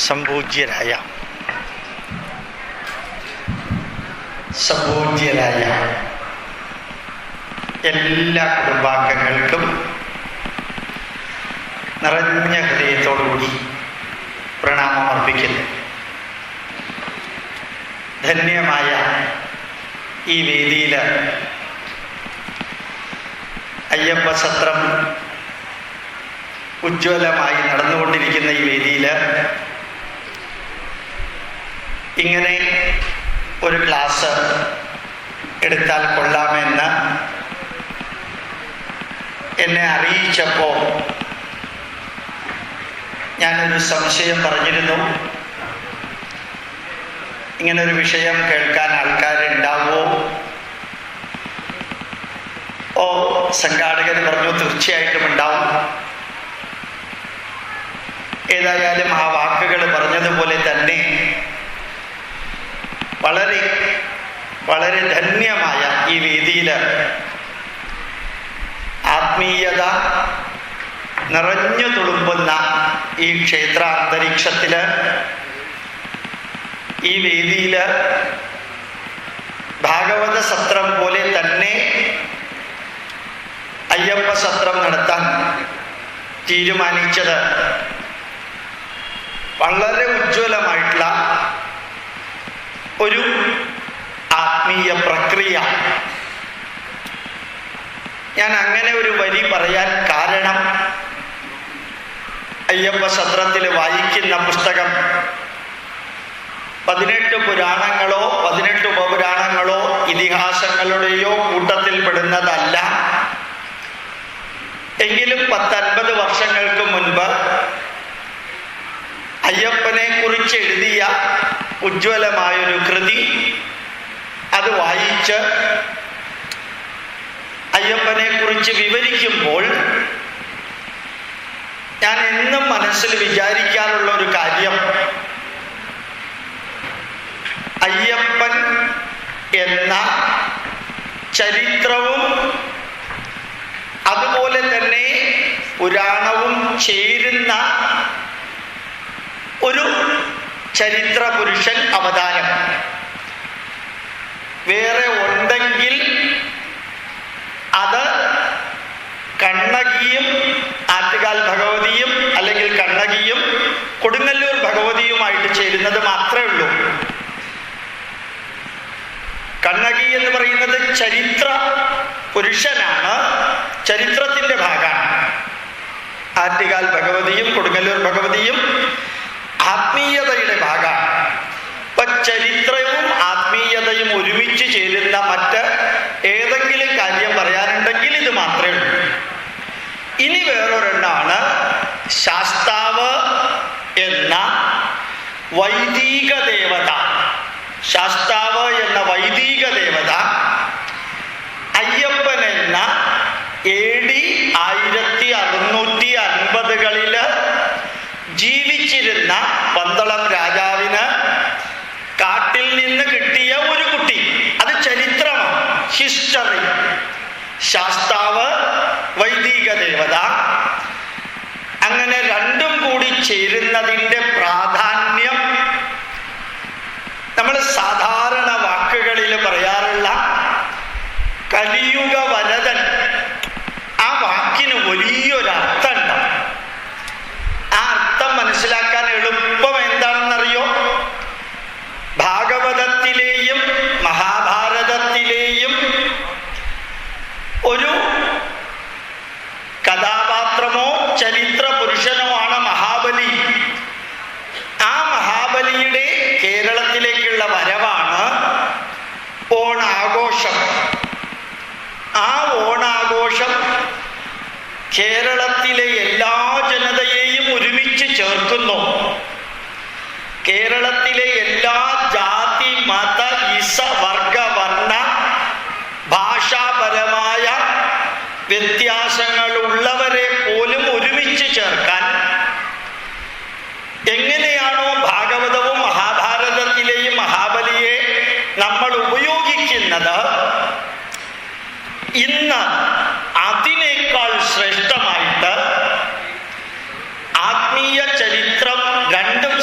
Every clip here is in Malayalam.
സംപൂജ്യരായ എല്ലാ കുടുംബാംഗങ്ങൾക്കും നിറഞ്ഞ ഹൃദയത്തോടുകൂടി പ്രണാമം അർപ്പിക്കുന്നു. ധന്യമായ ഈ വേദിയിൽ അയ്യപ്പ സത്രം ഉജ്ജ്വലമായി നടന്നുകൊണ്ടിരിക്കുന്ന ഈ വേദിയിൽ ഇങ്ങനെ ഒരു ക്ലാസ് എടുത്താൽ കൊള്ളാമെന്ന് എന്നെ അറിയിച്ചപ്പോൾ ഞാനൊരു സംശയം പറഞ്ഞിരുന്നു. ഇങ്ങനൊരു വിഷയം കേൾക്കാൻ ആൾക്കാരുണ്ടാവുമോ? സംഘാടകർ പറഞ്ഞു തീർച്ചയായിട്ടും ഉണ്ടാവും. ഏതായാലും ആ വാക്കുകൾ പറഞ്ഞതുപോലെ തന്നെ വളരെ വളരെ ധന്യമായ ഈ വേദിയിൽ ആത്മീയത നിറഞ്ഞു തുളുമ്പുന്ന ഈ ക്ഷേത്ര അന്തരീക്ഷത്തിൽ ഈ വേദിയിൽ ഭാഗവത സത്രം പോലെ തന്നെ അയ്യപ്പ സത്രം നടത്താൻ തീരുമാനിച്ചത് വളരെ ഉജ്ജ്വലമായിട്ടുള്ള ഒരു ആത്മീയ പ്രക്രിയ. ഞാൻ അങ്ങനെ ഒരു വരി പറയാൻ കാരണം, അയ്യപ്പ സത്രത്തിൽ വായിക്കുന്ന പുസ്തകം 18 പുരാണങ്ങളോ 18 ഉപപുരാണങ്ങളോ ഇതിഹാസങ്ങളുടെയോ കൂട്ടത്തിൽപ്പെടുന്നതല്ല. എങ്കിലും 10-50 വർഷങ്ങൾക്ക് മുൻപ് അയ്യപ്പനെ കുറിച്ച് എഴുതിയ ഉജ്ജ്വലമായൊരു കൃതി, അത് വായിച്ച് അയ്യപ്പനെ കുറിച്ച് വിവരിക്കുമ്പോൾ ഞാൻ എന്നും മനസ്സിൽ വിചാരിക്കാറുള്ള ഒരു കാര്യം, അയ്യപ്പൻ എന്ന ചരിത്രവും അതുപോലെ തന്നെ പുരാണവും ചേരുന്ന ഒരു ചരിത്ര പുരുഷൻ അവതാരം വേറെ ഉണ്ടെങ്കിൽ അത് കണ്ണകിയും ആറ്റുകാൽ ഭഗവതിയും അല്ലെങ്കിൽ കണ്ണകിയും കൊടുങ്ങല്ലൂർ ഭഗവതിയുമായിട്ട് ചേരുന്നത് മാത്രമേ ഉള്ളൂ. കണ്ണകി എന്ന് പറയുന്നത് ചരിത്ര പുരുഷനാണ്, ചരിത്രത്തിന്റെ ഭാഗമാണ്. ആറ്റുകാൽ ഭഗവതിയും കൊടുങ്ങല്ലൂർ ഭഗവതിയും ആത്മീയതയുടെ ഭാഗമാണ്. ഇപ്പൊ ചരിത്രവും ആത്മീയതയും ഒരുമിച്ച് ചേരുന്ന മറ്റ് ഏതെങ്കിലും കാര്യം പറയാനുണ്ടെങ്കിൽ ഇത് മാത്രമേ ഉള്ളൂ. ഇനി വേറൊരെണ്ണമാണ് ശാസ്താവ് എന്ന വൈദിക ദേവത. ശാസ്താവ് എന്ന വൈദിക ദേവത അയ്യപ്പൻ എന്ന AD 1650കളിൽ ജീവിച്ചിരുന്ന പന്തളം രാജാവിന് കാട്ടിൽ നിന്ന് കിട്ടിയ ഒരു കുട്ടി. അത് ചരിത്രമാണ്, ഹിസ്റ്ററി. ശാസ്താവ്, വൈദിക ദേവത, അങ്ങനെ രണ്ടും കൂടി ചേരുന്നതിൻ്റെ പ്രാധാന്യം നമ്മൾ സാധാരണ വാക്കുകളിൽ പറയാറുള്ള കലിയുഗ വരദൻ, ആ വാക്കിന് വലിയൊരർത്ഥമുണ്ട്. ആ അർത്ഥം മനസ്സിലാക്കാൻ എളുപ്പം എന്താണെന്നറിയോ? ഭാഗവതത്തിലെയും മഹാഭാരതത്തിലെയും ഒരു കഥാപാത്രമോ ചരിത്ര പുരുഷനോ ആണ് മഹാബലി. ആ മഹാബലിയുടെ കേരളത്തിലേക്കുള്ള വരവാണ് ഓണാഘോഷം. ആ ഓണാഘോഷം കേരളത്തിലെ എല്ലാ ജനതയെയും ഒരുമിച്ച് ചേർക്കുന്നു. കേരളത്തിലെ എല്ലാ ജാതി, മത, ഇസ, വർഗ, വർണ്ണ, ഭാഷാപരമായ വ്യത്യാസങ്ങളുള്ളവരെ പോലും ഒരുമിച്ച് ചേർക്കാൻ എങ്ങനെയാണോ ഭാഗവതവും മഹാഭാരതത്തിലെയും മഹാബലിയെ നമ്മൾ ഉപയോഗിക്കുന്നത്, ഇന്ന് അതിനേക്കാൾ ശ്രേഷ്ഠമായിട്ട് ആത്മീയ ചരിത്രം രണ്ടും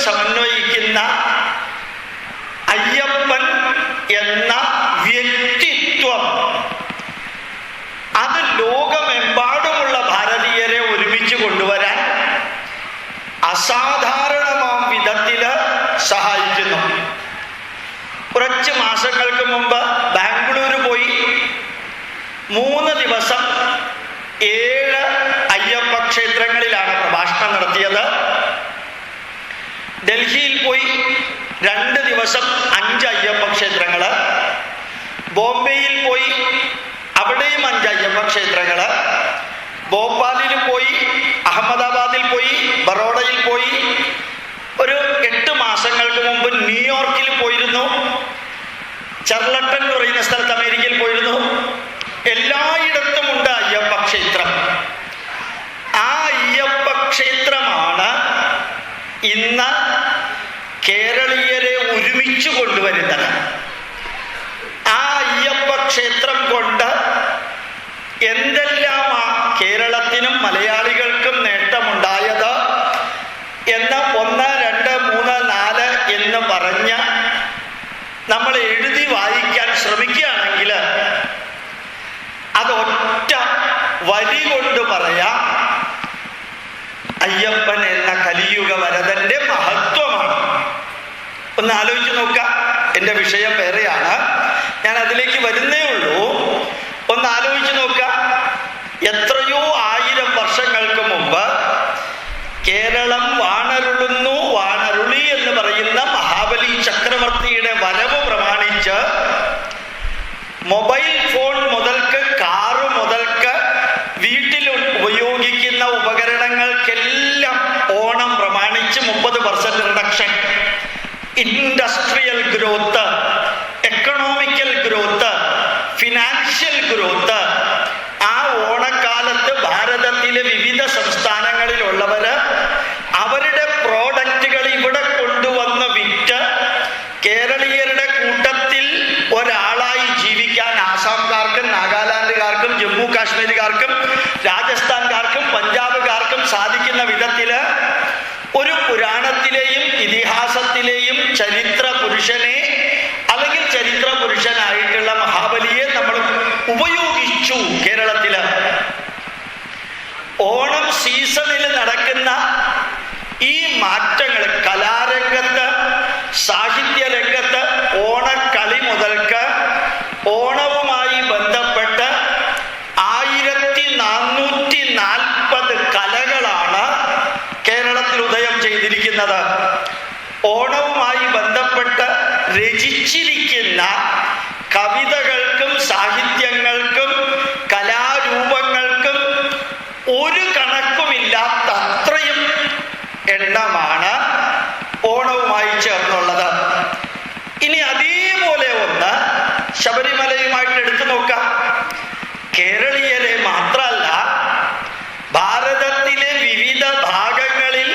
മാസങ്ങൾക്ക് മുമ്പ് ബാംഗ്ലൂർ പോയി 3 ദിവസം 7 അയ്യപ്പ ക്ഷേത്രങ്ങളിലാണ് പ്രഭാഷണം നടത്തിയത്. ഡൽഹിയിൽ പോയി 2 ദിവസം 5 അയ്യപ്പ ക്ഷേത്രങ്ങൾ. ബോംബെയിൽ പോയി അവിടെയും 5 അയ്യപ്പ ക്ഷേത്രങ്ങൾ. ഭോപ്പാലിൽ പോയി, അഹമ്മദാബാദിൽ പോയി, ബറോഡയിൽ പോയി. ഒരു 8 മാസങ്ങൾക്ക് മുമ്പ് ന്യൂയോർക്കിൽ പോയിരുന്നു. ചർലട്ടൺ എന്ന് പറയുന്ന സ്ഥലത്ത് അമേരിക്കയിൽ പോയിരുന്നു. എല്ലായിടത്തും ഉണ്ട് അയ്യപ്പ ക്ഷേത്രം. ആ അയ്യപ്പ ക്ഷേത്രമാണ് ഇന്ന് കേരളീയരെ ഒരുമിച്ച് കൊണ്ടുവരുന്നത്. ആ അയ്യപ്പ ക്ഷേത്രം കൊണ്ട് എന്തെല്ലാമാ കേരളത്തിനും മലയാളികൾക്കും നേട്ടമുണ്ടായത് എന്ന് 1, 2, 3, 4 എന്ന് പറഞ്ഞ് നമ്മൾ എഴുതി വായിക്കാൻ ശ്രമിക്കുകയാണെങ്കിൽ അതൊറ്റ വരി കൊണ്ട് പറയാം, അയ്യപ്പൻ എന്ന കലിയുഗ വരദന്റെ മഹത്വമാണ്. ഒന്ന് ആലോചിച്ച് നോക്കാം. എൻ്റെ വിഷയം വേറെയാണ്, ഞാൻ അതിലേക്ക് വരുന്നേ ഉള്ളൂ. ഒന്ന് ആലോചിച്ച് നോക്കാം. എത്രയോ 1000 വർഷങ്ങൾക്ക് മുമ്പ് കേരളം വാണരുളുന്നു, വാണരുളി എന്ന് പറയുന്ന മഹാബലി ചക്രവർത്തിയുടെ വരവ് പ്രമാണിച്ച് മൊബൈൽ ഫോൺ മുതൽക്ക് കാറ് മുതൽക്ക് വീട്ടിൽ ഉപയോഗിക്കുന്ന ഉപകരണങ്ങൾക്കെല്ലാം ഓണം പ്രമാണിച്ച് 30% reduction, industrial growth, economical growth, financial growth. ആ ഓണക്കാലത്ത് ഭാരതത്തിലെ വിവിധ സംസ്ഥാനങ്ങളിലുള്ളവര് അവരുടെ പ്രോഡക്റ്റുകൾ ഇവിടെ കൊണ്ടുവന്ന് വിറ്റ് കേരളീയരുടെ കൂട്ടത്തിൽ ഒരാളായി ജീവിക്കാൻ ആസാംകാർക്കും നാഗാലാൻഡുകാർക്കും ജമ്മു കാശ്മീരുകാർക്കും രാജസ്ഥാൻകാർക്കും പഞ്ചാബുകാർക്കും സാധിക്കുന്ന വിധത്തില് ഒരു പുരാണത്തിലെയും ഇതിഹാസത്തിലെയും ചരിത്ര പുരുഷനെ അല്ലെങ്കിൽ ചരിത്ര പുരുഷനായിട്ടുള്ള മഹാബലിയെ നമ്മൾ ഉപയോഗിച്ചു. കേരളത്തില് ഓണം സീസണിൽ നടക്കുന്ന ഈ മാറ്റങ്ങൾ കലാരംഗത്ത്, സാഹിത്യ രംഗത്ത്, ഓണക്കളി മുതൽക്ക് ഓണവുമായി ബന്ധപ്പെട്ട് 1440 കലകളാണ് കേരളത്തിൽ ഉദയം ചെയ്തിരിക്കുന്നത്. ഓണവുമായി ബന്ധപ്പെട്ട് രചിച്ചിരിക്കുന്ന കവിതകൾക്കും സാഹിത്യങ്ങൾക്കും കലാരൂപങ്ങൾക്കും ഒരു കണക്കുമില്ലാത്ത അത്രയും എണ്ണമാണ് ഓണവുമായി ചേർന്നുള്ളത്. ഇനി അതേപോലെ ഒന്ന് ശബരിമലയുമായിട്ട് എടുത്തു നോക്കാം. കേരളീയരെ മാത്രമല്ല, ഭാരതത്തിലെ വിവിധ ഭാഗങ്ങളിൽ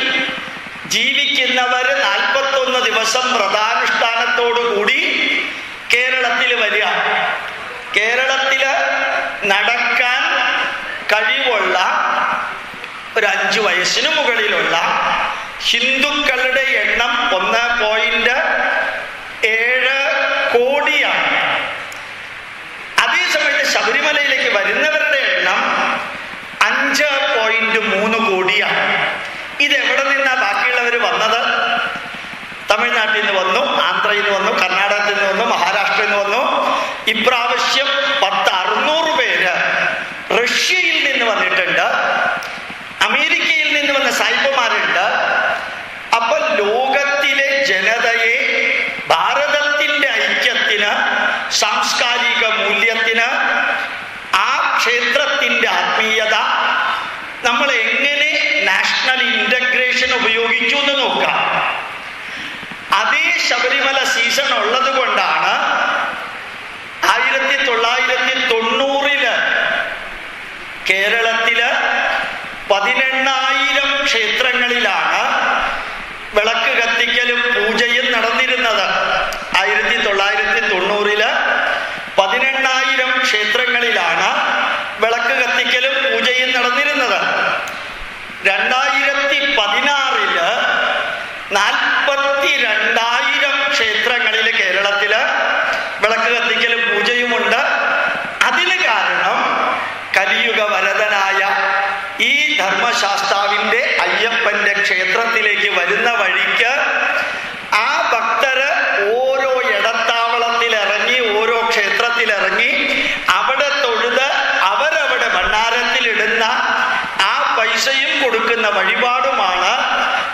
ജീവിക്കുന്നവർ 41 ദിവസം വ്രതാനുഷ്ഠാനത്തോടുകൂടി കേരളത്തിൽ വരിക. കേരളത്തിൽ നടക്കാൻ കഴിവുള്ള ഒരു 5 വയസ്സിന് മുകളിലുള്ള ഹിന്ദുക്കളുടെ എണ്ണം 1.7 കോടിയാണ്. അതേസമയത്ത് ശബരിമലയിലേക്ക് വരുന്നവരുടെ എണ്ണം 5.3 കോടിയാണ്. ഇതെവിടെ നിന്നാണ് ബാക്കിയുള്ളവർ വന്നത്? തമിഴ്നാട്ടിൽ നിന്ന് വന്നു, ആന്ധ്രയിൽ നിന്ന് വന്നു, കർണാടകത്തിൽ നിന്ന് വന്നു, മഹാരാഷ്ട്രയിൽ നിന്ന് വന്നു. ഇപ്രാവശ്യം 600 പേര് റഷ്യയിൽ നിന്ന് വന്നിട്ടുണ്ട്, അമേരിക്കയിൽ നിന്ന് വന്ന സായിപ്പന്മാരുണ്ട്. അപ്പൊ ലോകത്തിലെ ജനതയെ ഭാരതത്തിന്റെ ഐക്യത്തിന്, സാംസ്കാരിക മൂല്യത്തിന്, ആ ക്ഷേത്രത്തിന്റെ ആത്മീയത നമ്മൾ എങ്ങനെ നാഷണൽ ഇന്റഗ്രേഷൻ ഉപയോഗിച്ചു എന്ന് നോക്കാം. അതേ ശബരിമല സീസൺ ഉള്ളത് കൊണ്ടാണ് 1990 കേരളത്തില് 18,000 ക്ഷേത്രങ്ങളിലാണ് വിളക്ക് കത്തിക്കലും പൂജയും നടന്നിരുന്നത്. 1990 18,000 ക്ഷേത്രങ്ങളിലാണ് വിളക്ക് കത്തിക്കലും പൂജയും നടന്നിരുന്നത്. 2016 42,000 ക്ഷേത്രങ്ങളിൽ കേരളത്തില് വിളക്ക് കത്തിക്കലും പൂജയുമുണ്ട്. അതിന് കാരണം കലിയുഗ വരദനായ ഈ ധർമ്മശാസ്താവിന്റെ അയ്യപ്പന്റെ ക്ഷേത്രത്തിലേക്ക് വരുന്ന വഴിക്ക് ആ ഭക്തര് ഓരോ ഇടത്താവളത്തിൽ ഇറങ്ങി പൈസയും കൊടുക്കുന്ന വഴിപാടുമാണ്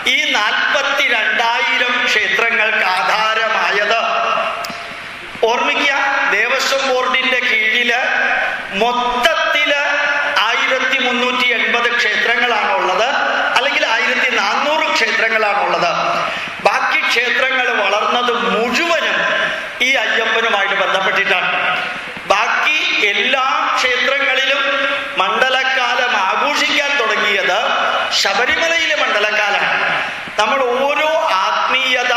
ഈ 42,000 ക്ഷേത്രങ്ങൾക്ക് ആധാരമായത്. ഓർമ്മിക്കുക, ദേവസ്വം ബോർഡിന്റെ കീഴില് മൊത്തത്തില് 1380 ക്ഷേത്രങ്ങളാണുള്ളത്, അല്ലെങ്കിൽ 1400 ക്ഷേത്രങ്ങളാണുള്ളത്. ബാക്കി ക്ഷേത്രങ്ങൾ വളർന്നത് മുഴുവനും ഈ അയ്യപ്പനുമായിട്ട് ബന്ധപ്പെട്ടിട്ടാണ്. ബാക്കി എല്ലാ ക്ഷേത്രങ്ങളിലും മണ്ഡലക്കാലം ആഘോഷിക്കാൻ തുടങ്ങിയത് ശബരിമലയിലെ മണ്ഡലക്കാലാണ്. നമ്മൾ ഓരോ ആത്മീയത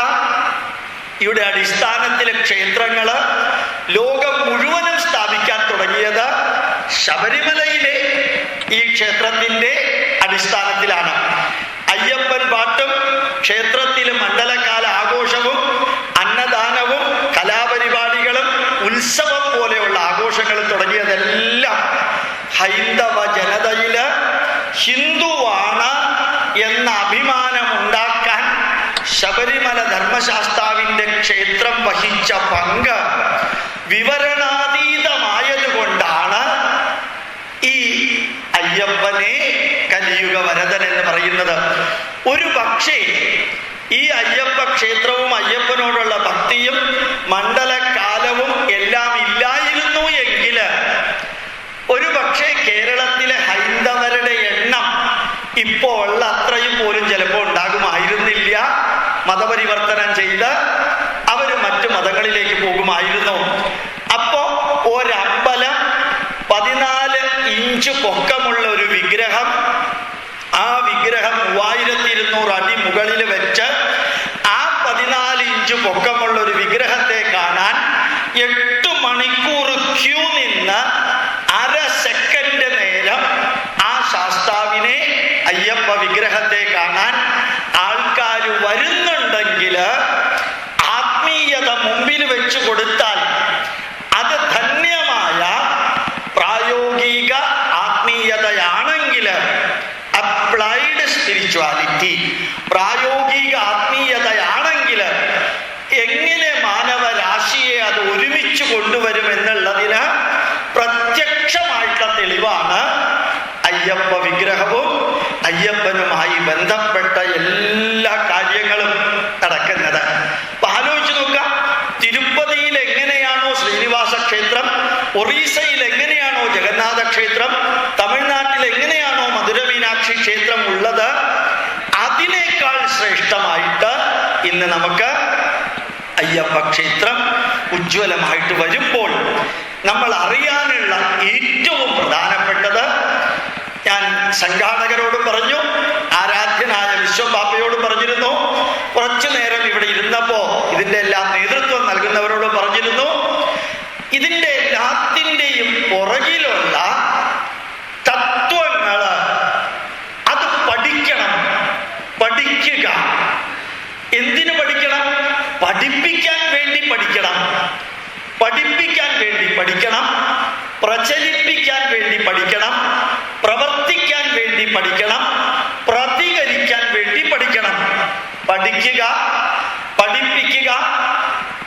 യുടെ അടിസ്ഥാനത്തിലെ ക്ഷേത്രങ്ങള് ലോകം മുഴുവനും സ്ഥാപിക്കാൻ തുടങ്ങിയത് ശബരിമലയിലെ ഈ ക്ഷേത്രത്തിന്റെ അടിസ്ഥാനത്തിലാണ്. അയ്യപ്പൻ പാട്ടും ക്ഷേത്രത്തിലെ മണ്ഡലകാല ആഘോഷവും അന്നദാനവും കലാപരിപാടികളും ഉത്സവം പോലെയുള്ള ആഘോഷങ്ങളും തുടങ്ങിയതെല്ലാം ഹൈന്ദവ ജനതയില് ഹിന്ദുവാണ് എന്ന അഭിമാനമുണ്ടാക്കാൻ ശബരിമല ധർമ്മശാസ്താവിന്റെ ക്ഷേത്രം വഹിച്ച പങ്ക് വിവരണാതീതമായതുകൊണ്ടാണ് ഈ അയ്യപ്പനെ കലിയുഗ വരദൻ എന്ന് പറയുന്നത്. ഒരു പക്ഷേ ഈ അയ്യപ്പ ക്ഷേത്രവും അയ്യപ്പനോടുള്ള ഭക്തിയും മണ്ഡലകാലവും എല്ലാം ഇല്ലായിരുന്നു എങ്കിൽ ഒരു പക്ഷേ കേരളത്തിലെ ഹൈന്ദവരുടെ എണ്ണം ഇപ്പോൾ ഉള്ള അത്രയും പോലും ചിലപ്പോൾ ഉണ്ടാകുമായിരുന്നില്ല. മതപരിവർത്തനം ചെയ്ത് അവര് മറ്റു മതങ്ങളിലേക്ക് പോകുമായിരുന്നു. അപ്പോ ഒരമ്പലം 14 ഇഞ്ച് പൊക്കമുള്ള ഒരു വിഗ്രഹം, ആ വിഗ്രഹം 3200 അടി മുകളിൽ വെച്ച് ആ 14 ഇഞ്ച് പൊക്കമുള്ള ഒരു വിഗ്രഹത്തെ കാണാൻ 8 മണിക്കൂർ ക്യൂ നിന്ന് അര സെക്കൻഡ് നേരം ആ ശാസ്താവിനെ, അയ്യപ്പ വിഗ്രഹത്തെ കാണാൻ ആൾക്കാർ വരുന്നുണ്ടെങ്കിൽ ആത്മീയത മുമ്പിൽ വെച്ച് കൊടുത്താൽ അത് ധന്യമായ പ്രായോഗിക ആത്മീയതയാണെങ്കിൽ, അപ്ലൈഡ് സ്പിരിച്വാലിറ്റി, പ്രായോഗിക ആത്മീയതയാണെങ്കിൽ എങ്ങനെ മാനവരാശിയെ അത് ഒരുമിച്ച് കൊണ്ടുവരുമെന്നുള്ളതിന് പ്രത്യക്ഷമായിട്ടുള്ള തെളിവാണ് അയ്യപ്പ വിഗ്രഹവും അയ്യപ്പനുമായി ബന്ധപ്പെട്ട എല്ലാ കാര്യങ്ങളും നടക്കുന്നത്. അപ്പൊ ആലോചിച്ച് നോക്കാം, തിരുപ്പതിയിൽ എങ്ങനെയാണോ ശ്രീനിവാസ ക്ഷേത്രം, ഒറീസയിൽ എങ്ങനെയാണോ ജഗന്നാഥ ക്ഷേത്രം, തമിഴ്നാട്ടിൽ എങ്ങനെയാണോ മധുര മീനാക്ഷി ക്ഷേത്രം ഉള്ളത്, അതിനേക്കാൾ ശ്രേഷ്ഠമായിട്ട് ഇന്ന് നമുക്ക് അയ്യപ്പ ക്ഷേത്രം ഉജ്ജ്വലമായിട്ട് വരുമ്പോൾ നമ്മൾ അറിയാനുള്ള ഏറ്റവും പ്രധാനപ്പെട്ടത്, ഞാൻ സംഘാടകരോട് പറഞ്ഞു, ആരാധ്യനായ വിശ്വബാപ്പയോട് പറഞ്ഞിരുന്നു, കുറച്ചു നേരം ഇവിടെ ഇരുന്നപ്പോ ഇതിന്റെ എല്ലാം നേതൃത്വം നൽകുന്നവരോട് പറഞ്ഞിരുന്നു, ഇതിന്റെ എല്ലാത്തിൻ്റെയും പുറകിലുള്ള തത്വങ്ങള് അത് പഠിക്കണം, പഠിക്കുക. എന്തിനു പഠിക്കണം? പഠിപ്പിക്കാൻ വേണ്ടി പഠിക്കണം, പഠിപ്പിക്കാൻ വേണ്ടി പഠിക്കണം, പ്രചരിപ്പിക്കാൻ വേണ്ടി പഠിക്കണം, പ്രവർത്തിക്കാൻ വേണ്ടി പഠിക്കണം, പ്രതികരിക്കാൻ വേണ്ടി പഠിക്കണം. പഠിക്കുക, പഠിപ്പിക്കുക,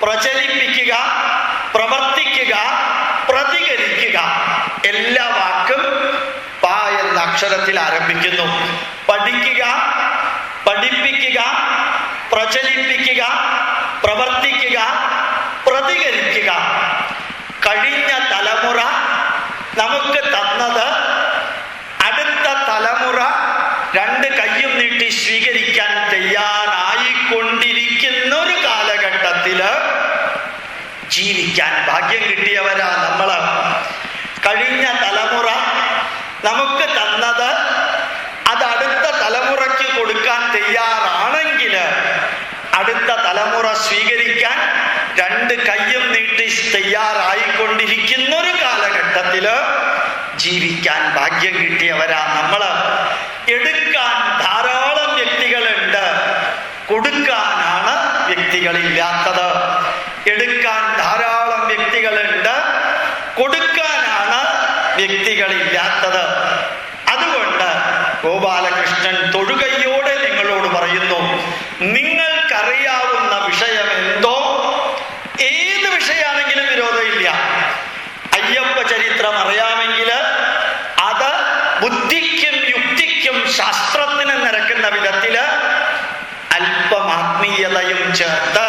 പ്രചരിപ്പിക്കുക, പ്രവർത്തിക്കുക, പ്രതികരിക്കുക. എല്ലാ വാക്കും പ എന്ന അക്ഷരത്തിൽ ആരംഭിക്കുന്നു. പഠിക്കുക, പഠിപ്പിക്കുക, പ്രചരിപ്പിക്കുക, പ്രവർത്തിക്കുക, പ്രതികരിക്കുക. കഴിഞ്ഞ തലമുറ നമുക്ക് തന്നത് അടുത്ത തലമുറ 2 കൈയും നീട്ടി സ്വീകരിക്കാൻ തയ്യാറായിക്കൊണ്ടിരിക്കുന്ന ഒരു കാലഘട്ടത്തില് ജീവിക്കാൻ ഭാഗ്യം കിട്ടിയവരാ നമ്മള്. കഴിഞ്ഞ തലമുറ നമുക്ക് തന്നത് അത് അടുത്ത തലമുറയ്ക്ക് കൊടുക്കാൻ തയ്യാറാണെങ്കിൽ അടുത്ത തലമുറ സ്വീകരിക്കാൻ 2 കൈയും നീട്ടി തയ്യാറായിക്കൊണ്ടിരിക്കുന്ന ഒരു കാലഘട്ടത്തില് ജീവിക്കാൻ ഭാഗ്യം കിട്ടിയവരാ നമ്മള്. എടുക്കാൻ ധാരാളം വ്യക്തികളുണ്ട്, കൊടുക്കാനാണ് വ്യക്തികളില്ലാത്തത്. എടുക്കാൻ ധാരാളം വ്യക്തികളുണ്ട്, കൊടുക്കാനാണ് വ്യക്തികളില്ലാത്തത്. അതുകൊണ്ട് ഗോപാലകൃഷ്ണൻ തൊഴുകയോടെ നിങ്ങളോട് പറയുന്നു, നിങ്ങൾക്കറിയാവുന്ന വിഷയം എന്തോ, ഏത് വിഷയമാണെങ്കിലും വിരോധമില്ല. അയ്യപ്പ ചരിത്രം അറിയാമെങ്കിൽ അത് ബുദ്ധിക്കും യുക്തിക്കും യോഗ്യതയും ചേർത്ത്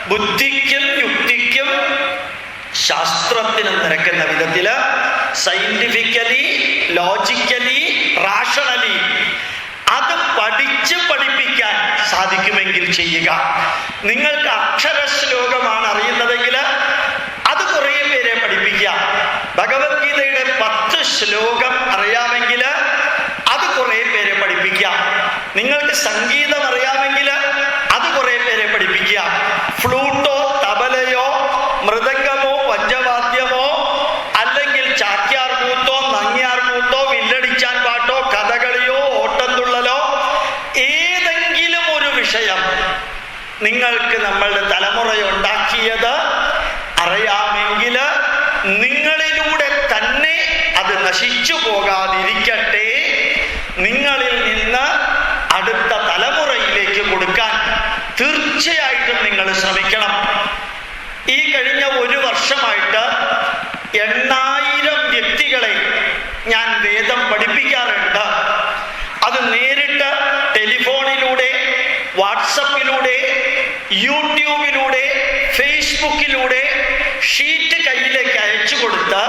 ബുദ്ധിക്കും യുക്തിക്കും ശാസ്ത്രത്തിനും നിരക്കുന്ന വിധത്തില് സയന്റിഫിക്കലി, ലോജിക്കലി, റാഷണലി അത് പഠിപ്പിക്കാൻ സാധിക്കുമെങ്കിൽ ചെയ്യുക. നിങ്ങൾക്ക് അക്ഷരശ്ലോകമാണ് അറിയുന്നതെങ്കിൽ അത് കുറേ പേരെ പഠിപ്പിക്കുക. ഭഗവത്ഗീതയുടെ 10 ശ്ലോകം അറിയാമെങ്കിൽ അത് കുറേ പേരെ പഠിപ്പിക്കുക. നിങ്ങൾക്ക് സംഗീതം അറിയാമെങ്കിൽ അത് കുറേ പേരെ പഠിപ്പിക്കുക. ഫ്ലൂട്ടോ, തബലയോ, മൃദംഗമോ, പഞ്ചവാദ്യമോ, അല്ലെങ്കിൽ ചാക്യാർ കൂത്തോ, നങ്ങ്യാർ കൂത്തോ, വില്ലടിച്ചാൻ പാട്ടോ, കഥകളിയോ, ഓട്ടംതുള്ളലോ, ഏതെങ്കിലും ഒരു വിഷയം നിങ്ങൾക്ക് നമ്മളുടെ തലമുറയുണ്ടാക്കിയത് അറിയാമെങ്കിൽ നിങ്ങളിലൂടെ തന്നെ അത് നശിച്ചു പോകാതിരിക്കട്ടെ, നിങ്ങളിൽ നിന്ന് അടുത്ത തലമുറയിലേക്ക് കൊടുക്കാൻ തീർച്ചയായിട്ടും നിങ്ങൾ ശ്രമിക്കണം. ഈ കഴിഞ്ഞ 1 വർഷമായിട്ട് 8000 വ്യക്തികളെ ഞാൻ വേദം പഠിപ്പിക്കാറുണ്ട്. അത് നേരിട്ട് ടെലിഫോണിലൂടെ, വാട്സപ്പിലൂടെ, യൂട്യൂബിലൂടെ, ഫേസ്ബുക്കിലൂടെ ഷീറ്റ് കയ്യിലേക്ക് അയച്ചു കൊടുത്ത്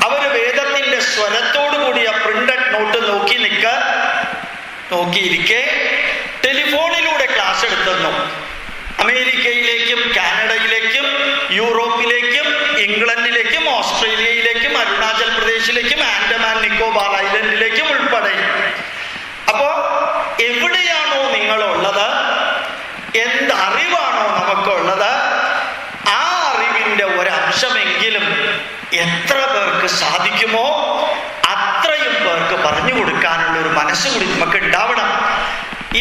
അവർ വേദത്തിന്റെ സ്വരത്തോടു കൂടിയ പ്രിന്റഡ് നോട്ട് നോക്കിയിരിക്കെ ടെലിഫോണിലൂടെ ക്ലാസ് എടുത്തുന്നു. അമേരിക്കയിലേക്കും കാനഡയിലേക്കും യൂറോപ്പിലേക്കും ഇംഗ്ലണ്ടിലേക്കും ഓസ്ട്രേലിയയിലേക്കും അരുണാചൽ പ്രദേശിലേക്കും ആൻഡമാൻ നിക്കോബാർ ഐലൻഡിലേക്കും ഉൾപ്പെടെ. അപ്പോ എവിടെയാണോ നിങ്ങളുള്ളത്, എന്തറിവാണോ നമുക്കുള്ളത്, ആ അറിവിൻ്റെ ഒരംശമെങ്കിലും എത്ര പേർക്ക് സാധിക്കുമോ അത്രയും പേർക്ക് പറഞ്ഞു കൊടുക്കാനുള്ള ഒരു മനസ്സ് കൂടി നമുക്ക് ഉണ്ടാവണം.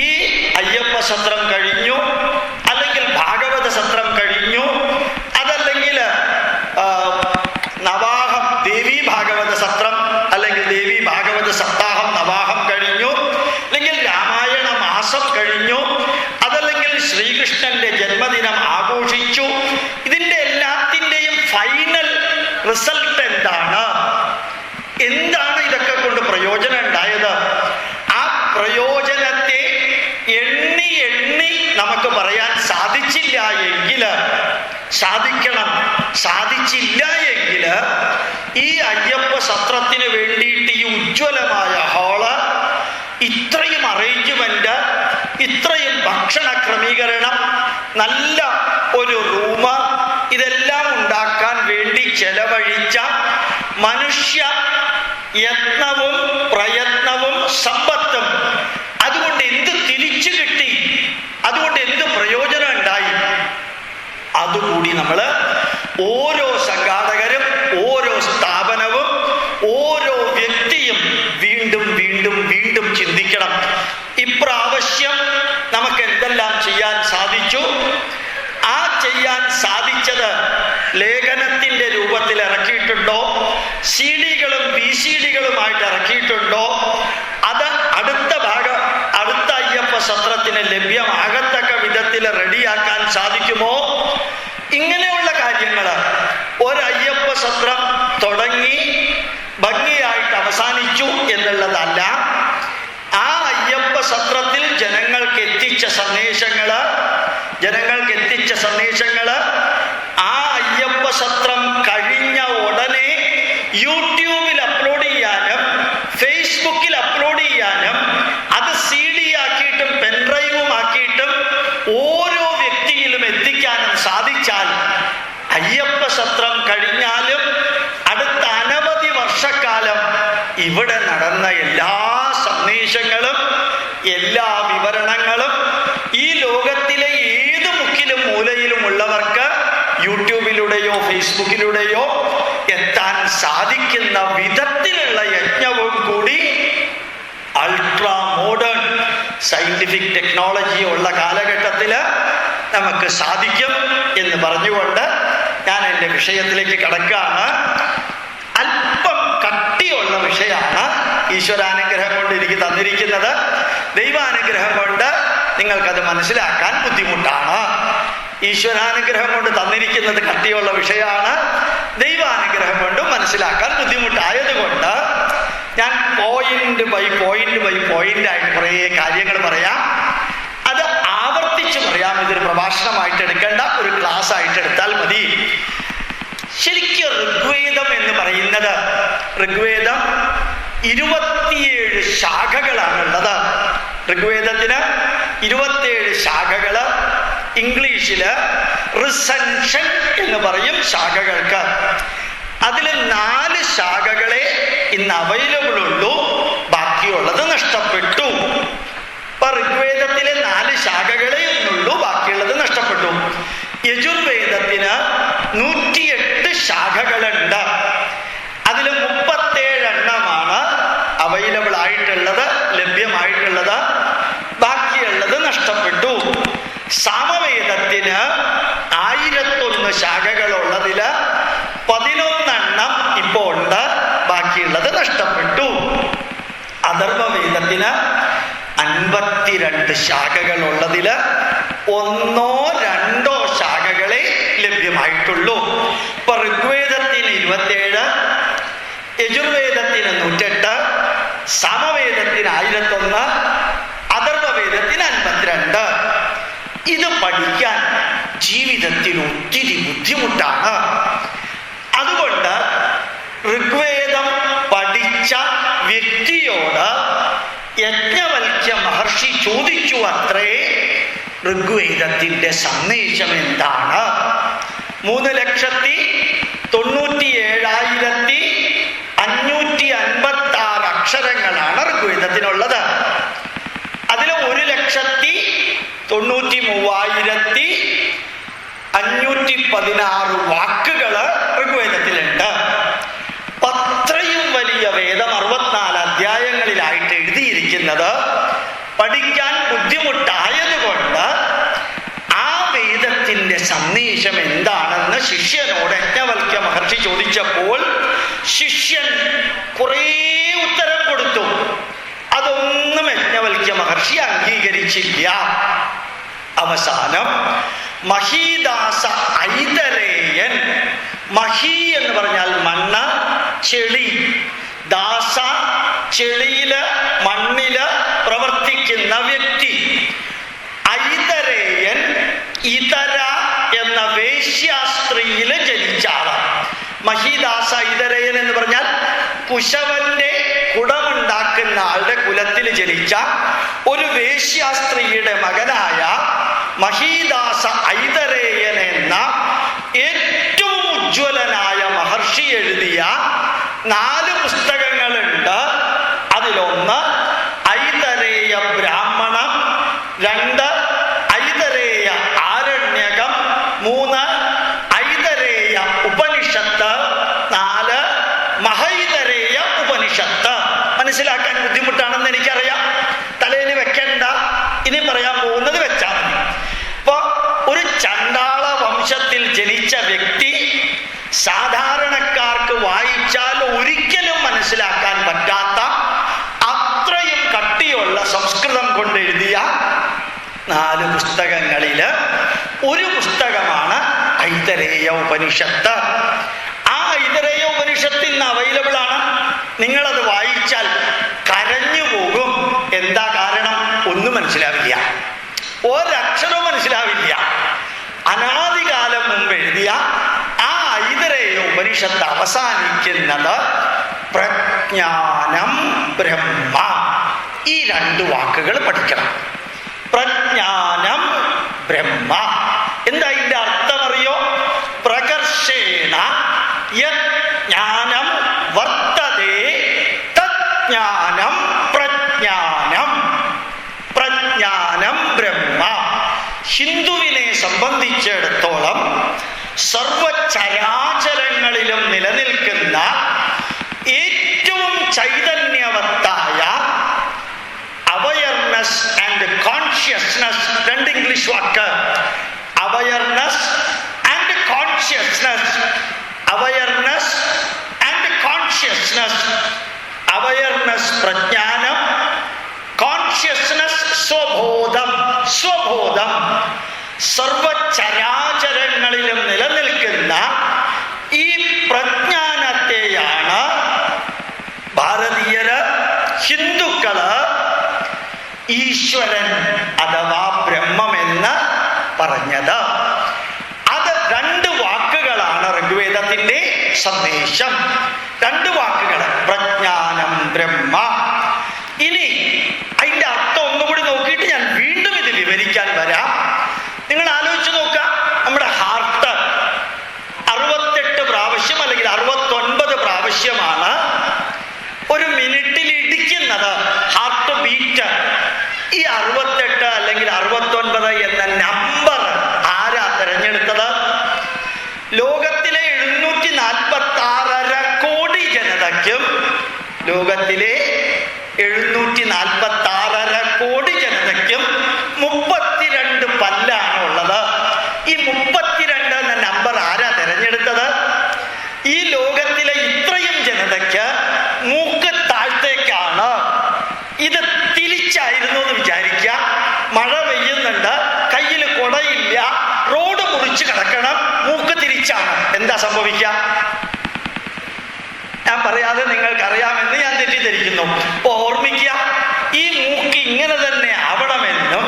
ഈ അയ്യപ്പ സത്രം കഴിഞ്ഞു, അല്ലെങ്കിൽ ഭാഗവത സത്രം കഴിഞ്ഞു, അതല്ലെങ്കിൽ നവാഹം ദേവി ഭാഗവത സത്രം, അല്ലെങ്കിൽ ദേവി ഭാഗവത സപ്താഹം നവാഹം കഴിഞ്ഞു, അല്ലെങ്കിൽ രാമായണ മാസം കഴിഞ്ഞു, അതല്ലെങ്കിൽ ശ്രീകൃഷ്ണന്റെ ജന്മദിനം ആഘോഷിച്ചു. ഇതിൻ്റെ എല്ലാത്തിൻ്റെയും ഫൈനൽ റിസൾട്ട് എന്താണ്? ഇതൊക്കെ കൊണ്ട് പ്രയോജനം ഉണ്ടായത്? ആ പ്രയോജനത്തെ എണ്ണി നമുക്ക് പറയാൻ സാധിച്ചില്ല എങ്കിൽ, സാധിച്ചില്ല എങ്കിൽ ഈ അയ്യപ്പ സത്രത്തിന് വേണ്ടിയിട്ട് ഈ ഉജ്ജ്വലമായ ഹാള്, ഇത്രയും അറേഞ്ച്മെന്റ്, ഇത്രയും ഭക്ഷണ ക്രമീകരണം, നല്ല ഒരു റൂം, ഇതെല്ലാം ഉണ്ടാക്കാൻ വേണ്ടി ചെലവഴിച്ച മനുഷ്യ യത്നവും പ്രയത്നവും സമ്പത്തും, അതുകൊണ്ട് എന്ത് തിരിച്ചു കിട്ടി, അതുകൊണ്ട് എന്ത് പ്രയോജനം ഉണ്ടായി, അതുകൂടി നമ്മൾ ഓരോ സംഘാടകരും, ഓരോ സ്ഥാപനവും, ഓരോ വ്യക്തിയും വീണ്ടും വീണ്ടും വീണ്ടും ചിന്തിക്കണം. ഇപ്രാവശ്യം നമുക്ക് എന്തെല്ലാം ചെയ്യാൻ സാധിച്ചു? ആ ചെയ്യാൻ സാധിച്ചത് ലേഖനത്തിന്റെ രൂപത്തിൽ ഇറക്കിയിട്ടുണ്ടോ, CD-കളും VCD-കളുമായിട്ട് ഇറക്കിയിട്ടുണ്ടോ, അത് അടുത്ത അയ്യപ്പ സത്രത്തിന് ലഭ്യമാകത്തക്ക വിധത്തിൽ റെഡിയാക്കാൻ സാധിക്കുമോ? ഇങ്ങനെയുള്ള കാര്യങ്ങൾ ഒരയ്യപ്പ സത്രം തുടങ്ങി ഭംഗിയായിട്ട് അവസാനിച്ചു എന്നുള്ളതല്ല. ആ അയ്യപ്പ സത്രത്തിൽ ജനങ്ങൾക്ക് എത്തിച്ച സന്ദേശങ്ങൾ ആ അയ്യപ്പ സത്രം കഴിഞ്ഞ ഉടനെ യൂട്യൂബിൽ അപ്ലോഡ് ചെയ്യാനും ഫേസ്ബുക്കിൽ അപ്ലോഡ് ചെയ്യാനും അത് CD ആക്കിയിട്ടും പെൻഡ്രൈവും ആക്കിയിട്ടും ഓരോ വ്യക്തിയിലും എത്തിക്കാനും സാധിച്ചാൽ അയ്യപ്പ സത്രം കഴിഞ്ഞാലും അടുത്ത അനവധി വർഷക്കാലം ഇവിടെ നടന്ന എല്ലാ സന്ദേശങ്ങളും, എല്ലാ വിവരണങ്ങളും ഈ ലോകത്തിലെ ഏത് മുക്കിലും മൂലയിലും ഉള്ളവർക്ക് യൂട്യൂബിലൂടെയോ ഫേസ്ബുക്കിലൂടെയോ എത്താൻ സാധിക്കുന്ന വിധത്തിലുള്ള യജ്ഞവും കൂടി അൾട്രാ മോഡേൺ സയന്റിഫിക് ടെക്നോളജി ഉള്ള കാലഘട്ടത്തിൽ നമുക്ക് സാധിക്കും എന്ന് പറഞ്ഞുകൊണ്ട് ഞാൻ എൻ്റെ വിഷയത്തിലേക്ക് കടക്കുകയാണ്. അല്പം കട്ടിയുള്ള വിഷയമാണ് ഈശ്വരാനുഗ്രഹം കൊണ്ട് എനിക്ക് തന്നിരിക്കുന്നത്. ദൈവാനുഗ്രഹം കൊണ്ട് നിങ്ങൾക്കത് മനസ്സിലാക്കാൻ ബുദ്ധിമുട്ടാണ്. ഈശ്വരാനുഗ്രഹം കൊണ്ട് തന്നിരിക്കുന്നത് കട്ടിയുള്ള വിഷയമാണ്. ദൈവാനുഗ്രഹം കൊണ്ട് മനസ്സിലാക്കാൻ ബുദ്ധിമുട്ടായതുകൊണ്ട് ഞാൻ പോയിന്റ് ബൈ പോയിന്റ് ആയിട്ട് കുറേ കാര്യങ്ങൾ പറയാം. അത് ആവർത്തിച്ച് ഉറപ്പിച്ച് പറയാം, ഇതൊരു പ്രഭാഷണമായിട്ട് എടുക്കേണ്ട, ഒരു ക്ലാസ് ആയിട്ട് എടുത്താൽ മതി. ശരിക്കും ഋഗ്വേദം എന്ന് പറയുന്നത്, ഋഗ്വേദം 27 ശാഖകളാണുള്ളത്. ഋഗ്വേദത്തിന് 27 ശാഖകള്. ഇംഗ്ലീഷില് റിസൻഷൻ എന്ന് പറയും ശാഖകൾക്ക്. അതിൽ 4 ശാഖകളെ ഇന്ന് അവൈലബിൾ ഉള്ളൂ, ബാക്കിയുള്ളത് നഷ്ടപ്പെട്ടു. ഇപ്പൊ ഋഗ്വേദത്തിലെ 4 ശാഖകളെ ഒന്നുള്ളൂ, ബാക്കിയുള്ളത് നഷ്ടപ്പെട്ടു. യജുർവേദത്തിന് 108 ശാഖകളുണ്ട്. അതിൽ 37 എണ്ണമാണ് അവൈലബിൾ ആയിട്ടുള്ളത്, ലഭ്യമായിട്ടുള്ളത്, ബാക്കിയുള്ളത് നഷ്ടപ്പെട്ടു. സാമവേദത്തിന് 1001 ശാഖകളുള്ളതില് 11 എണ്ണം ഇപ്പോൾ ഉണ്ട്, ബാക്കിയുള്ളത് നഷ്ടപ്പെട്ടു. അഥർവവേദത്തിന് 52 ശാഖകളുള്ളതില് 1 2 ശാഖകളെ ലഭ്യമായിട്ടുള്ളൂ. ഇപ്പൊ ഋഗ്വേദത്തിന് 27, യജുർവേദത്തിന് 108, സാമവേദത്തിന് 1001, അഥർവവേദത്തിന് 52. ഇത് പഠിക്കാൻ ജീവിതത്തിൽ ഒത്തിരി ബുദ്ധിമുട്ടാണ്. അതുകൊണ്ട് ഋഗ്വേദം പഠിച്ച വ്യക്തിയോട് യജ്ഞവൽക്യ മഹർഷി ചോദിച്ചു അത്രേ, ഋഗ്വേദത്തിന്റെ സന്ദേശം എന്താണ്? 3,97,556 അക്ഷരങ്ങളാണ് ഋഗ്വേദത്തിനുള്ളത്. അതിൽ 1,93,516 വാക്കുകള് ഋഗ്വേദത്തിലുണ്ട്. അത്രയും വലിയ വേദം 64 അധ്യായങ്ങളിലായിട്ട് എഴുതിയിരിക്കുന്നത് പഠിക്കാൻ ബുദ്ധിമുട്ടായതുകൊണ്ട് ആ വേദത്തിന്റെ സന്ദേശം എന്താണെന്ന് ശിഷ്യനോട് യജ്ഞവൽക്യ മഹർഷി ചോദിച്ചപ്പോൾ ശിഷ്യൻ കുറേ ഉത്തരം കൊടുത്തു. അതൊന്നും യജ്ഞവൽക്യ മഹർഷി അംഗീകരിച്ചില്ല. അവസാനം മഹീദാസ ഐതരേയൻ, മഹി എന്ന് പറഞ്ഞാൽ മണ്ണ്, ചെളി, ദാസ ചെളിയില് മണ്ണില് പ്രവർത്തിക്കുന്ന വ്യക്തി, ഐതരേയൻ ഇതര എന്ന വേശ്യാസ്ത്രീയില് ജനിച്ച ആളാണ്. മഹീദാസ ഐതരേയൻ എന്ന് പറഞ്ഞാൽ കുശവന്റെ കുടമുണ്ടാക്കുന്ന ആളുടെ കുലത്തിൽ ജനിച്ച ഒരു വേശ്യാസ്ത്രീയുടെ മകനായ മഹീദാസ ഐതരേയൻ എന്ന ഏറ്റവും ഉജ്ജ്വലനായ മഹർഷി എഴുതിയ 4 പുസ്തകങ്ങളുണ്ട്. അതിലൊന്ന് ഐതരേയ ബ്രാഹ്മണം, 2 ഐതരേയ ആരണ്യകം, 3 ഐതരേയ ഉപനിഷത്ത്, 4 മഹൈതരേയ ഉപനിഷത്ത്. മനസ്സിലാക്കാൻ ബുദ്ധിമുട്ടാണെന്ന് എനിക്കറിയാം, തലയിൽ വെക്കണ്ട, ഇനി പറയാൻ പോകുന്നത് വെച്ചാൽ മതി. ഇപ്പൊ ഒരു ചണ്ടാള വംശത്തിൽ ജനിച്ച വ്യക്തി സാധാരണക്കാർക്ക് വായിച്ചാൽ ഒരിക്കലും മനസ്സിലാക്കാൻ പറ്റാത്ത അത്രയും കട്ടിയുള്ള സംസ്കൃതം കൊണ്ട് എഴുതിയ 4 പുസ്തകങ്ങളില് ഒരു പുസ്തകമാണ് ഐതരേയ ഉപനിഷത്ത്. ആ ഐതരേയ ഉപനിഷത്ത് ഇന്ന് അവൈലബിൾ ആണ്. നിങ്ങളത് വായിച്ചാൽ കരഞ്ഞു പോകും. എന്താ കാരണം? ഒന്നും മനസ്സിലാവില്ല, ഒരക്ഷരവും മനസ്സിലാവില്ല. അനാദികാലം മുമ്പ് എഴുതിയ ആ ഐതരേയ ഉപനിഷത്ത് അവസാനിക്കുന്നത് പ്രജ്ഞാനം ബ്രഹ്മ. ഈ 2 വാക്കുകൾ പഠിക്കണം. പ്രജ്ഞാനം ബ്രഹ്മ. എന്താ ഇതിന്റെ അർത്ഥം അറിയോ? പ്രകർഷേണ യജ്ഞാനം വർത്തതേ തജ്ഞാനം പ്രജ്ഞാനം. പ്രജ്ഞാനം ബ്രഹ്മ. ഹിന്ദുവിനെ സംബന്ധിച്ചിടത്തോളം സർവചരാചരങ്ങളിലും നിലനിൽക്കുന്ന ഏറ്റവും ചൈതന്യവത്തായ അവയർനെസ് ആൻഡ് കോൺഷ്യസ്നസ്, 2 ഇംഗ്ലീഷ് വാക്ക്, awareness and consciousness. Awareness and consciousness. Awareness പ്രജ്ഞാനം, കോൺഷ്യസ്നസ് സ്വബോധം. സ്വബോധം സർവചരാചരങ്ങളിലും നിലനിൽക്കുന്ന ഈ പ്രജ്ഞാനത്തെയാണ് ഭാരതീയര്, ഹിന്ദുക്കള് ഈശ്വരൻ അഥവാ ബ്രഹ്മമെന്ന് പറഞ്ഞത്. അത് 2 വാക്കുകളാണ് ഋഗ്വേദത്തിന്റെ സന്ദേശം. 2 വാക്കുകൾ, പ്രജ്ഞാനം ബ്രഹ്മ. ഇനി അതിന്റെ അർത്ഥം ഒന്നുകൂടി നോക്കിയിട്ട് ഞാൻ വീണ്ടും ഇത് വിവരിക്കാൻ വരാം. നിങ്ങൾ ആലോചിച്ച് നോക്കുക, നമ്മുടെ ഹാർട്ട് 68 പ്രാവശ്യം അല്ലെങ്കിൽ 69 പ്രാവശ്യമാണ് ഒരു മിനിറ്റിൽ ഇടിക്കുന്നത്, ഹാർട്ട് ബീറ്റ്. ഈ 68 അല്ലെങ്കിൽ 69 എന്ന നമ്പർ ആരാ തെരഞ്ഞെടുത്തത്? ലോകത്തിലെ 746.5 കോടി ജനതയ്ക്കും, ലോകത്തിലെ 746.5 കോടി ജനതയ്ക്കും 32 പല്ലാണ് ഉള്ളത്. ഈ 32 എന്ന നമ്പർ ആരാ തെരഞ്ഞെടുത്തത്? ഈ ലോകത്തിലെ ഇത്രയും ജനതയ്ക്ക് മൂക്ക് താഴത്തേക്കാണ്. ഇത് തിരിച്ചായിരുന്നു എന്ന് വിചാരിക്കുക. മഴ പെയ്യുന്നുണ്ട്, കയ്യിൽ കുടയില്ല, റോഡ് മുറിച്ച് കിടക്കണം, മൂക്ക് തിരിച്ചാണ്. എന്താ സംഭവിക്കുക? ഞാൻ പറയാതെ നിങ്ങൾക്കറിയാമെന്ന് ഞാൻ തെറ്റിദ്ധരിക്കുന്നു. അപ്പൊ ഓർമ്മിക്കുക, ഈ മൂക്ക് ഇങ്ങനെ തന്നെ ആവണമെന്നും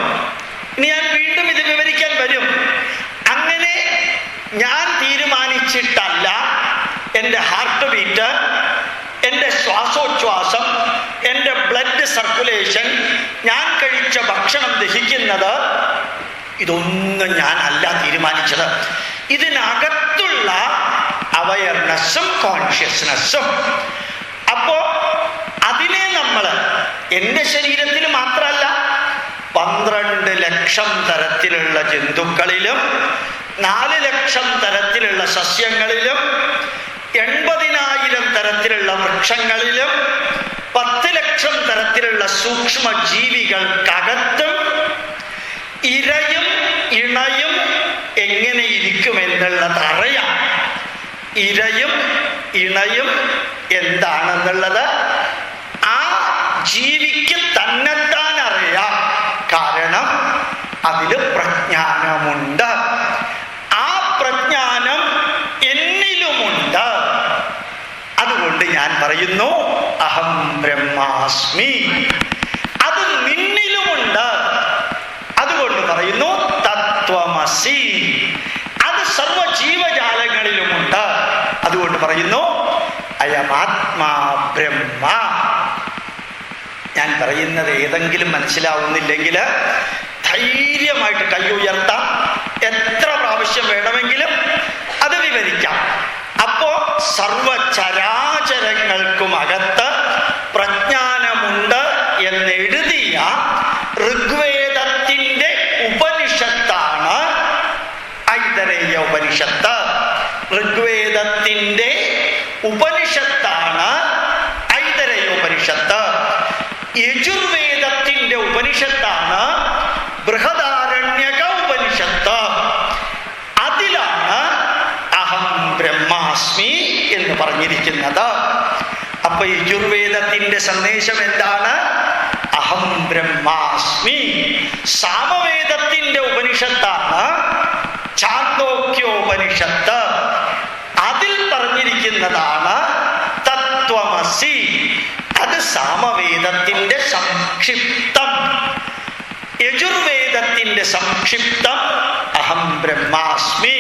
ഇനി ഞാൻ വീണ്ടും ഇത് വിവരിക്കാൻ വരും. അങ്ങനെ ഞാൻ തീരുമാനിച്ചിട്ടല്ല എൻ്റെ ഹാർട്ട് ബീറ്റ്, എൻ്റെ ശ്വാസോച്ഛ്വാസം, എൻ്റെ ബ്ലഡ് സർക്കുലേഷൻ, ഞാൻ കഴിച്ച ഭക്ഷണം ദഹിക്കുന്നത്, ഇതൊന്നും ഞാനല്ല തീരുമാനിച്ചത്. ഇതിനകത്തുള്ള അവയർനെസ്സും കോൺഷ്യസ്നെസ്സും. അപ്പോ അതിനെ നമ്മൾ എൻ്റെ ശരീരത്തിൽ മാത്രമല്ല 12 ലക്ഷം തരത്തിലുള്ള ജന്തുക്കളിലും 4 ലക്ഷം തരത്തിലുള്ള സസ്യങ്ങളിലും 80,000 തരത്തിലുള്ള വൃക്ഷങ്ങളിലും 10 ലക്ഷം തരത്തിലുള്ള സൂക്ഷ്മ ജീവികൾക്കകത്തും ഇരയും ഇണയും എങ്ങനെ ഇരിക്കുമെന്നുള്ളത് അറിയാം. ഇരയും ഇണയും എന്താണെന്നുള്ളത് ആ ജീവിക്ക് തന്നെത്താൻ അറിയാം. കാരണം അതിൽ പ്രജ്ഞാനമുണ്ട്. ആ പ്രജ്ഞാനം എന്നിലുമുണ്ട്. അതുകൊണ്ട് ഞാൻ പറയുന്നു അഹം ബ്രഹ്മാസ്മി. അത് നിന്നിലുമുണ്ട്. അതുകൊണ്ട് പറയുന്നു തത്വമസി. അത് സർവ ജീവജാലങ്ങളിലുമുണ്ട്. അതുകൊണ്ട് പറയുന്നു അയമാത്മാ ബ്രഹ്മ. ഞാൻ പറയുന്നത് ഏതെങ്കിലും മനസ്സിലാവുന്നില്ലെങ്കിൽ ധൈര്യമായിട്ട് കൈ ഉയർത്താം. എത്ര പ്രാവശ്യം വേണമെങ്കിലും അത് വിവരിക്കാം. അപ്പോ സർവചരാചരങ്ങൾക്കും അകത്ത് പ്രജ്ഞാനമുണ്ട് എന്നെഴുതിയ ഋഗ്വേദത്തിന്റെ ഉപനിഷത്താണ് ഐതരേയ ഉപനിഷത്ത്. ഋഗ്വേദത്തിന്റെ ഉപനിഷത്താണ് ഐതരേയ ഉപനിഷത്ത്. യജുർവേദത്തിന്റെ ഉപനിഷത്താണ് ബൃഹദാരണ്യക ഉപനിഷത്ത്. അതിലാണ് അഹം ബ്രഹ്മാസ്മി എന്ന് പറഞ്ഞിരിക്കുന്നത്. അപ്പൊ യജുർവേദത്തിന്റെ സന്ദേശം എന്താണ്? അഹം ബ്രഹ്മാസ്മി. സാമവേദത്തിന്റെ ഉപനിഷത്താണ് ഛാന്ദോക്യോപനിഷത്ത്. അതിൽ പറഞ്ഞിരിക്കുന്നതാണ് തത്വമസി. അത് സാമവേദത്തിന്റെ സംക്ഷിപ്തം. യജുർവേദത്തിന്റെ സംക്ഷിപ്തം അഹം ബ്രഹ്മാസ്മി.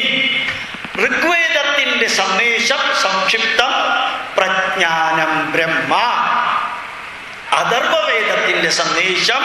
ഋഗ്വേദത്തിന്റെ സന്ദേശം സംക്ഷിപ്തം പ്രജ്ഞാനം ബ്രഹ്മ. അഥർവവേദത്തിന്റെ സന്ദേശം